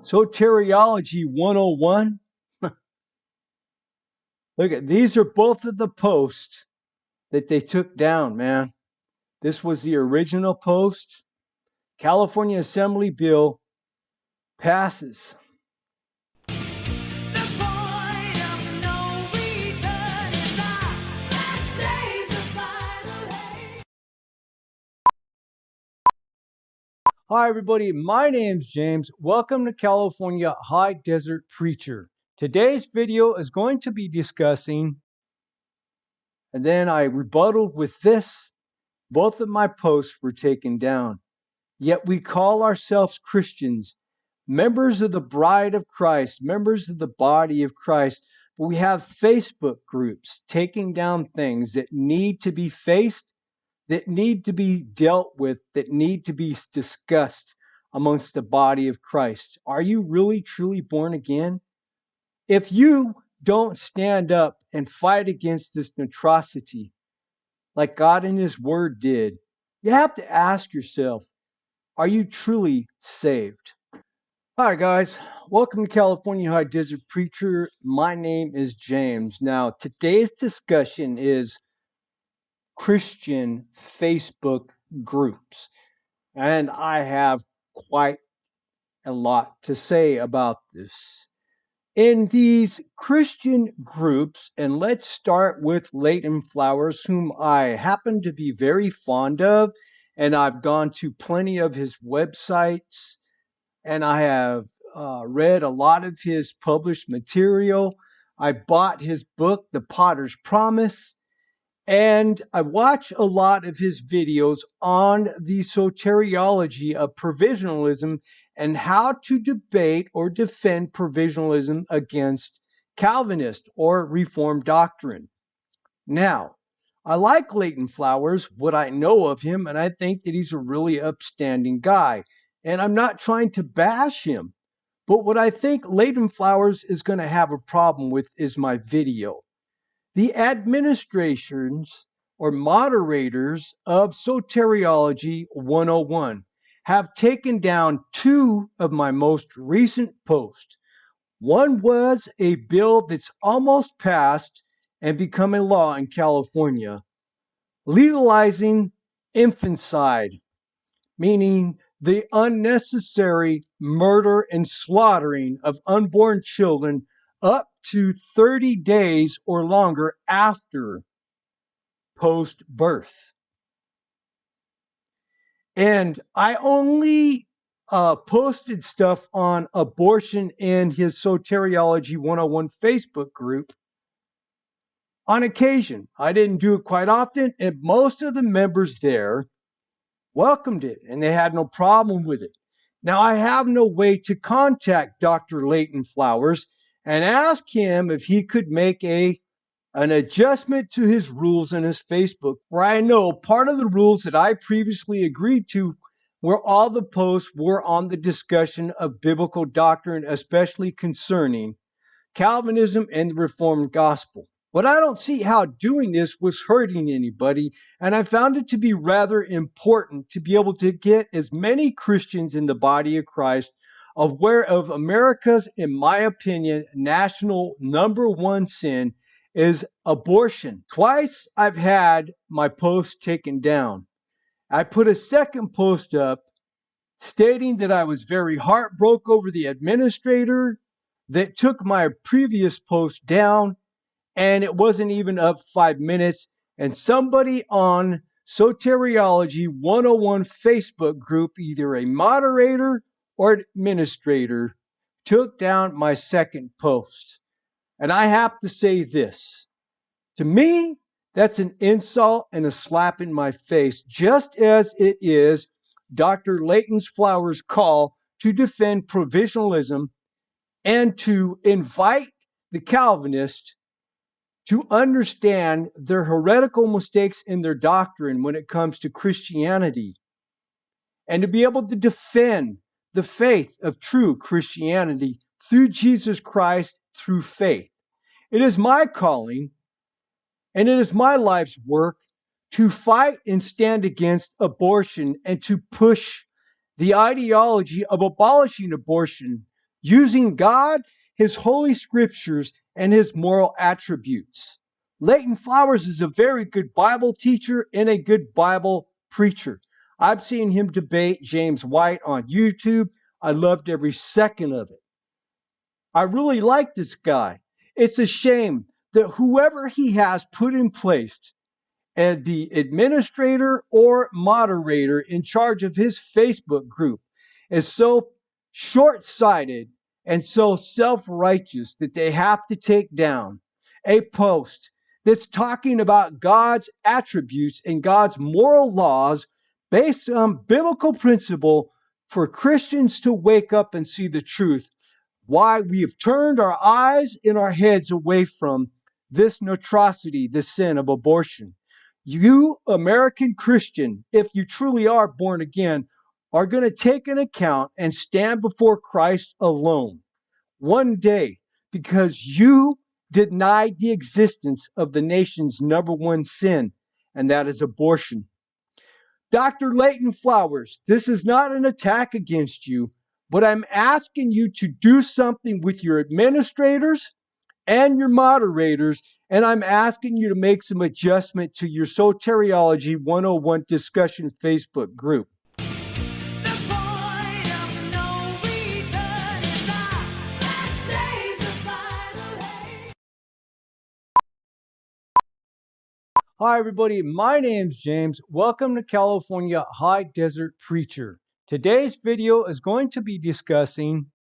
Soteriology 101. Look at these are both of the posts that they took down, man. This was the original post. California Assembly bill passes. Hi everybody, my name's James. Welcome to California High Desert Preacher. Today's video is going to be discussing, and then I rebutted with this, both of my posts were taken down. Yet we call ourselves Christians, members of the bride of Christ, members of the body of Christ. But we have Facebook groups taking down things that need to be faced, that need to be dealt with, that need to be discussed amongst the body of Christ. Are you really, truly born again? If you don't stand up and fight against this atrocity like God in His Word did, you have to ask yourself, are you truly saved? Hi guys, welcome to California High Desert Preacher. My name is James. Now, today's discussion is Christian Facebook groups. And I have quite a lot to say about this. In these Christian groups, and let's start with Leighton Flowers, whom I happen to be very fond of, and I've gone to plenty of his websites, and I have read a lot of his published material. I bought his book, The Potter's Promise, and I watch a lot of his videos on the soteriology of provisionalism and how to debate or defend provisionalism against Calvinist or Reformed doctrine. Now, I like Leighton Flowers, what I know of him, and I think that he's a really upstanding guy. And I'm not trying to bash him, but what I think Leighton Flowers is going to have a problem with is my video. The administrations or moderators of Soteriology 101 have taken down two of my most recent posts. One was a bill that's almost passed and become a law in California, legalizing infanticide, meaning the unnecessary murder and slaughtering of unborn children up to 30 days or longer after post-birth. And I only posted stuff on abortion in his Soteriology 101 Facebook group on occasion. I didn't do it quite often, and most of the members there welcomed it, and they had no problem with it. Now, I have no way to contact Dr. Leighton Flowers and ask him if he could make an adjustment to his rules in his Facebook, where I know part of the rules that I previously agreed to where all the posts were on the discussion of biblical doctrine, especially concerning Calvinism and the Reformed gospel. But I don't see how doing this was hurting anybody, and I found it to be rather important to be able to get as many Christians in the body of Christ aware of America's, in my opinion, national number one sin is abortion. Twice I've had my post taken down. I put a second post up stating that I was very heartbroken over the administrator that took my previous post down, and it wasn't even up 5 minutes, and somebody on Soteriology 101 Facebook group, either a moderator or administrator, took down my second post. And I have to say this. To me, that's an insult and a slap in my face, just as it is Dr. Leighton Flowers' call to defend provisionalism and to invite the Calvinists to understand their heretical mistakes in their doctrine when it comes to Christianity, and to be able to defend the faith of true Christianity through Jesus Christ, through faith. It is my calling, and it is my life's work to fight and stand against abortion and to push the ideology of abolishing abortion using God, His holy scriptures, and His moral attributes. Leighton Flowers is a very good Bible teacher and a good Bible preacher. I've seen him debate James White on YouTube. I loved every second of it. I really like this guy. It's a shame that whoever he has put in place as the administrator or moderator in charge of his Facebook group is so short-sighted and so self-righteous that they have to take down a post that's talking about God's attributes and God's moral laws based on biblical principle for Christians to wake up and see the truth. Why we have turned our eyes and our heads away from this atrocity, this sin of abortion. You, American Christian, if you truly are born again, are going to take an account and stand before Christ alone one day because you denied the existence of the nation's number one sin, and that is abortion. Dr. Leighton Flowers, this is not an attack against you, but I'm asking you to do something with your administrators and your moderators, and I'm asking you to make some adjustment to your Soteriology 101 discussion Facebook group. Hi, everybody. My name's James. Welcome to California High Desert Preacher. Today's video is going to be discussing